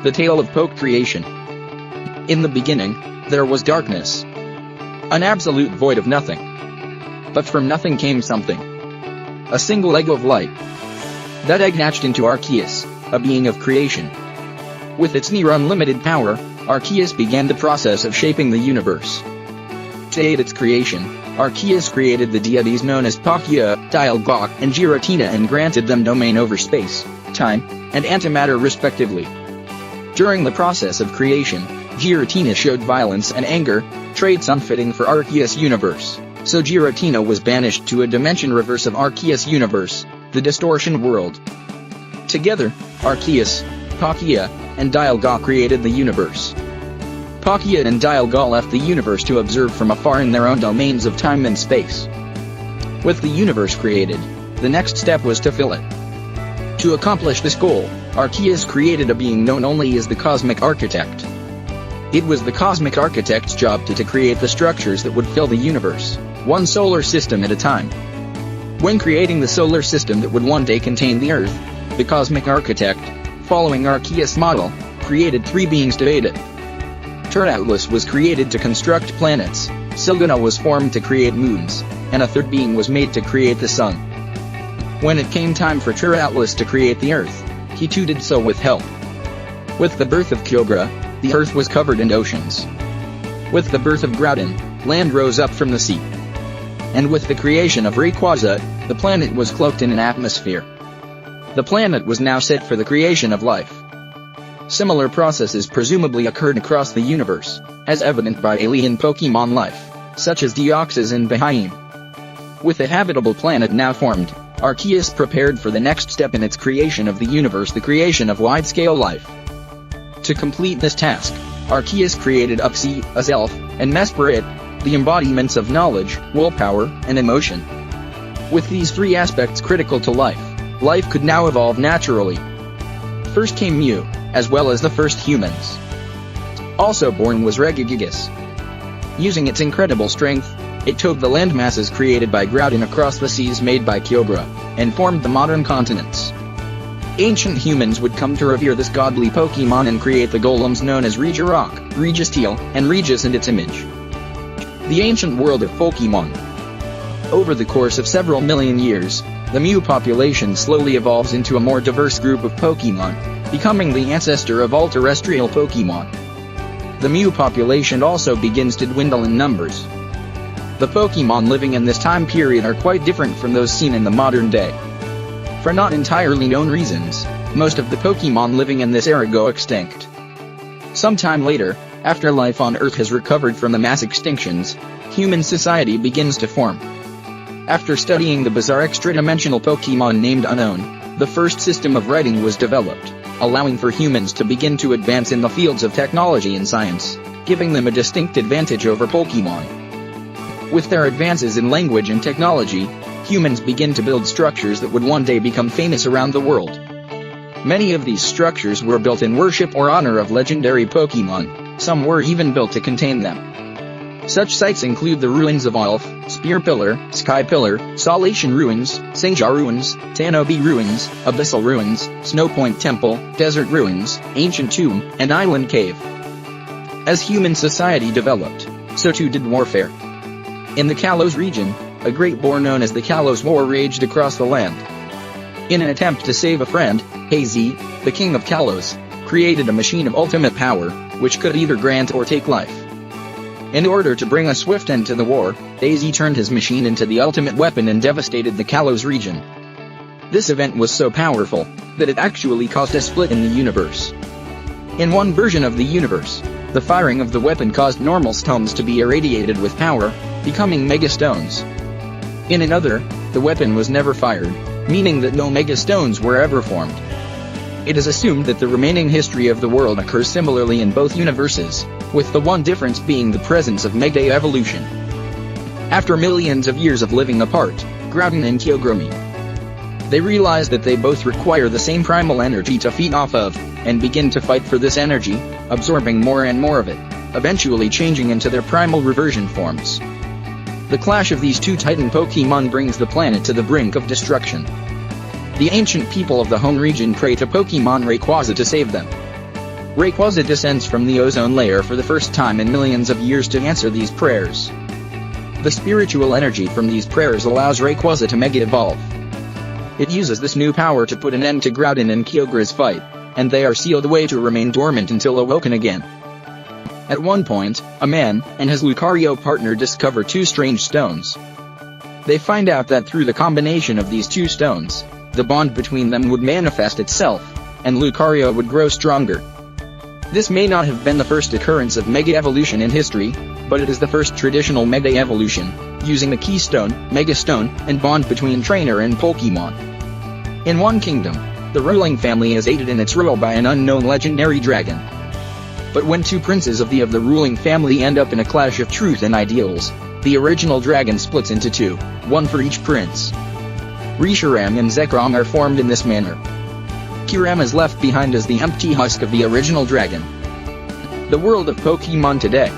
The tale of Poke creation. In the beginning, there was darkness. An absolute void of nothing. But from nothing came something. A single egg of light. That egg hatched into Arceus, a being of creation. With its near unlimited power, Arceus began the process of shaping the universe. To aid its creation, Arceus created the deities known as Palkia, Dialga, and Giratina and granted them domain over space, time, and antimatter respectively. During the process of creation, Giratina showed violence and anger, traits unfitting for Arceus' universe, so Giratina was banished to a dimension reverse of Arceus' universe, the Distortion World. Together, Arceus, Palkia, and Dialga created the universe. Palkia and Dialga left the universe to observe from afar in their own domains of time and space. With the universe created, the next step was to fill it. To accomplish this goal, Arceus created a being known only as the Cosmic Architect. It was the Cosmic Architect's job to create the structures that would fill the universe, one solar system at a time. When creating the solar system that would one day contain the Earth, the Cosmic Architect, following Arceus' model, created three beings to aid it. Atlas was created to construct planets, Sylgana was formed to create moons, and a third being was made to create the sun. When it came time for Atlas to create the Earth, he too did so with help. With the birth of Kyogre, the Earth was covered in oceans. With the birth of Groudon, land rose up from the sea. And with the creation of Rayquaza, the planet was cloaked in an atmosphere. The planet was now set for the creation of life. Similar processes presumably occurred across the universe, as evident by alien Pokémon life, such as Deoxys and Behaim. With a habitable planet now formed, Arceus prepared for the next step in its creation of the universe, the creation of wide-scale life. To complete this task, Arceus created Uxie, Azelf, and Mesprit, the embodiments of knowledge, willpower, and emotion. With these three aspects critical to life, life could now evolve naturally. First came Mew, as well as the first humans. Also born was Regigigas. Using its incredible strength, it towed the landmasses created by Groudon across the seas made by Kyogre, and formed the modern continents. Ancient humans would come to revere this godly Pokémon and create the golems known as Regirock, Registeel, and Regis and its image. The ancient world of Pokémon. Over the course of several million years, the Mew population slowly evolves into a more diverse group of Pokémon, becoming the ancestor of all terrestrial Pokémon. The Mew population also begins to dwindle in numbers. The Pokémon living in this time period are quite different from those seen in the modern day. For not entirely known reasons, most of the Pokémon living in this era go extinct. Sometime later, after life on Earth has recovered from the mass extinctions, human society begins to form. After studying the bizarre extra-dimensional Pokémon named Unknown, the first system of writing was developed, allowing for humans to begin to advance in the fields of technology and science, giving them a distinct advantage over Pokémon. With their advances in language and technology, humans begin to build structures that would one day become famous around the world. Many of these structures were built in worship or honor of legendary Pokémon, some were even built to contain them. Such sites include the ruins of Alf, Spear Pillar, Sky Pillar, Solation Ruins, Singja Ruins, Tanobi Ruins, Abyssal Ruins, Snowpoint Temple, Desert Ruins, Ancient Tomb, and Island Cave. As human society developed, so too did warfare. In the Kalos region, a great war known as the Kalos War raged across the land. In an attempt to save a friend, Hazy, the king of Kalos, created a machine of ultimate power, which could either grant or take life. In order to bring a swift end to the war, Daisy turned his machine into the ultimate weapon and devastated the Kalos region. This event was so powerful, that it actually caused a split in the universe. In one version of the universe, the firing of the weapon caused normal stones to be irradiated with power, becoming Mega Stones. In another, the weapon was never fired, meaning that no Mega Stones were ever formed. It is assumed that the remaining history of the world occurs similarly in both universes, with the one difference being the presence of Mega Evolution. After millions of years of living apart, Groudon and Kyogre meet. They realize that they both require the same primal energy to feed off of, and begin to fight for this energy, absorbing more and more of it, eventually changing into their primal reversion forms. The clash of these two Titan Pokémon brings the planet to the brink of destruction. The ancient people of the home region pray to Pokémon Rayquaza to save them. Rayquaza descends from the ozone layer for the first time in millions of years to answer these prayers. The spiritual energy from these prayers allows Rayquaza to Mega Evolve. It uses this new power to put an end to Groudon and Kyogre's fight, and they are sealed away to remain dormant until awoken again. At one point, a man and his Lucario partner discover two strange stones. They find out that through the combination of these two stones, the bond between them would manifest itself, and Lucario would grow stronger. This may not have been the first occurrence of Mega Evolution in history, but it is the first traditional Mega Evolution, using the Keystone, Mega Stone, and bond between trainer and Pokémon. In one kingdom, the ruling family is aided in its rule by an unknown legendary dragon. But when two princes of the ruling family end up in a clash of truth and ideals, the original dragon splits into two, one for each prince. Reshiram and Zekrom are formed in this manner. Kyurem is left behind as the empty husk of the original dragon. The world of Pokémon today.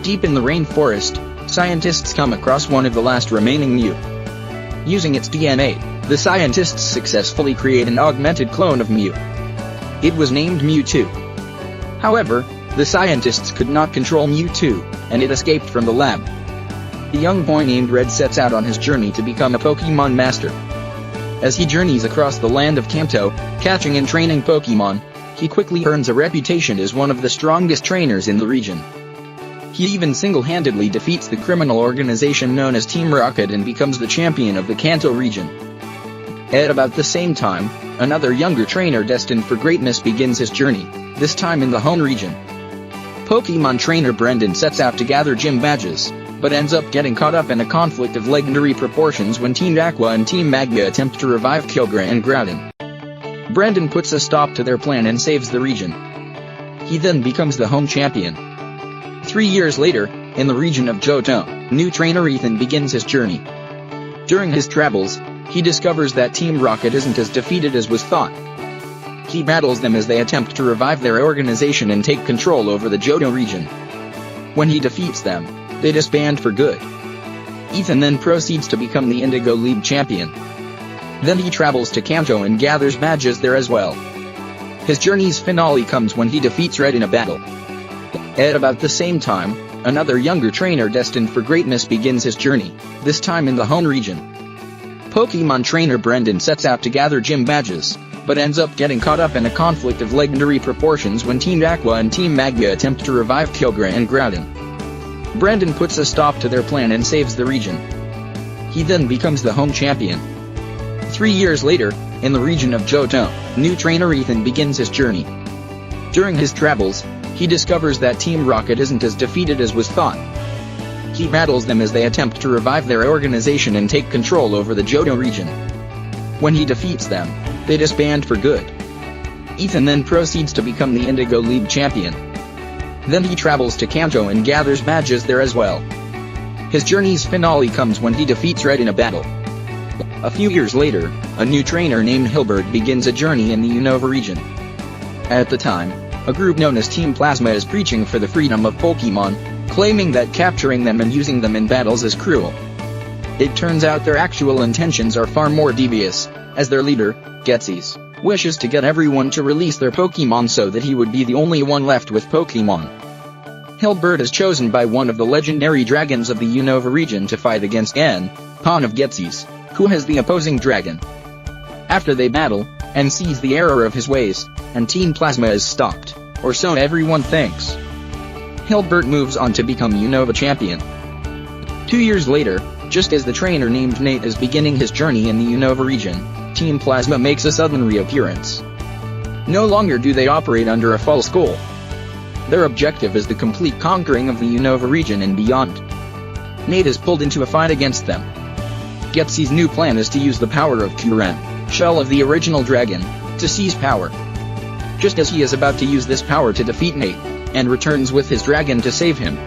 Deep in the rainforest, scientists come across one of the last remaining Mew. Using its DNA, the scientists successfully create an augmented clone of Mew. It was named Mewtwo. However, the scientists could not control Mewtwo, and it escaped from the lab. The young boy named Red sets out on his journey to become a Pokémon master. As he journeys across the land of Kanto, catching and training Pokémon, he quickly earns a reputation as one of the strongest trainers in the region. He even single-handedly defeats the criminal organization known as Team Rocket and becomes the champion of the Kanto region. At about the same time, another younger trainer destined for greatness begins his journey, this time in the Hone region. Pokémon trainer Brendan sets out to gather gym badges, but ends up getting caught up in a conflict of legendary proportions when Team Aqua and Team Magma attempt to revive Kyogre and Groudon. Brendan puts a stop to their plan and saves the region. He then becomes the home champion. 3 years later, in the region of Johto, new trainer Ethan begins his journey. During his travels, he discovers that Team Rocket isn't as defeated as was thought. He battles them as they attempt to revive their organization and take control over the Johto region. When he defeats them, they disband for good. Ethan then proceeds to become the Indigo League champion. Then he travels to Kanto and gathers badges there as well. His journey's finale comes when he defeats Red in a battle. At about the same time, another younger trainer destined for greatness begins his journey, this time in the Hone region. Pokémon trainer Brendan sets out to gather gym badges, but ends up getting caught up in a conflict of legendary proportions when Team Aqua and Team Magma attempt to revive Kyogre and Groudon. Brendan puts a stop to their plan and saves the region. He then becomes the home champion. 3 years later, in the region of Johto, new trainer Ethan begins his journey. During his travels, he discovers that Team Rocket isn't as defeated as was thought. He battles them as they attempt to revive their organization and take control over the Johto region. When he defeats them, they disband for good. Ethan then proceeds to become the Indigo League champion. Then he travels to Kanto and gathers badges there as well. His journey's finale comes when he defeats Red in a battle. A few years later, a new trainer named Hilbert begins a journey in the Unova region. At the time, a group known as Team Plasma is preaching for the freedom of Pokémon, claiming that capturing them and using them in battles is cruel. It turns out their actual intentions are far more devious, as their leader, Getsis, wishes to get everyone to release their Pokémon so that he would be the only one left with Pokémon. Hilbert is chosen by one of the legendary dragons of the Unova region to fight against N, pawn of Getsis, who has the opposing dragon. After they battle, N sees the error of his ways, and Team Plasma is stopped, or so everyone thinks. Hilbert moves on to become Unova champion. 2 years later, just as the trainer named Nate is beginning his journey in the Unova region, Team Plasma makes a sudden reappearance. No longer do they operate under a false goal. Their objective is the complete conquering of the Unova region and beyond. Nate is pulled into a fight against them. Getsy's new plan is to use the power of Kyurem, shell of the original dragon, to seize power. Just as he is about to use this power to defeat Nate, and returns with his dragon to save him.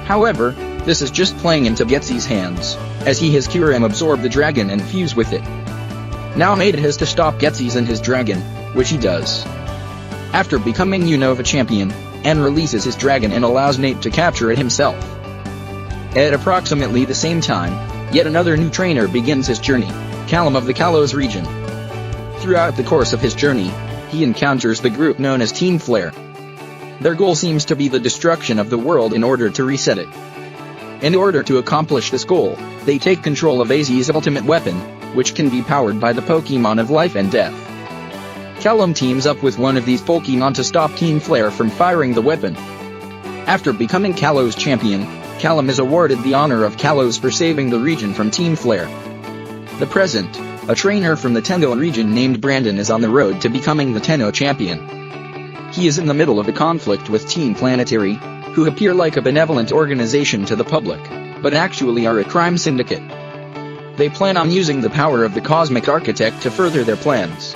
However, this is just playing into Getsy's hands, as he has Kyurem absorb the dragon and fuse with it. Now Nate has to stop Getsy's and his dragon, which he does. After becoming Unova champion, N releases his dragon and allows Nate to capture it himself. At approximately the same time, yet another new trainer begins his journey, Callum of the Kalos region. Throughout the course of his journey, he encounters the group known as Team Flare. Their goal seems to be the destruction of the world in order to reset it. In order to accomplish this goal, they take control of AZ's ultimate weapon, which can be powered by the Pokémon of Life and Death. Callum teams up with one of these Pokémon to stop Team Flare from firing the weapon. After becoming Kalos champion, Callum is awarded the honor of Kalos for saving the region from Team Flare. The present, a trainer from the Tenno region named Brandon is on the road to becoming the Tenno champion. He is in the middle of a conflict with Team Planetary, who appear like a benevolent organization to the public, but actually are a crime syndicate. They plan on using the power of the Cosmic Architect to further their plans.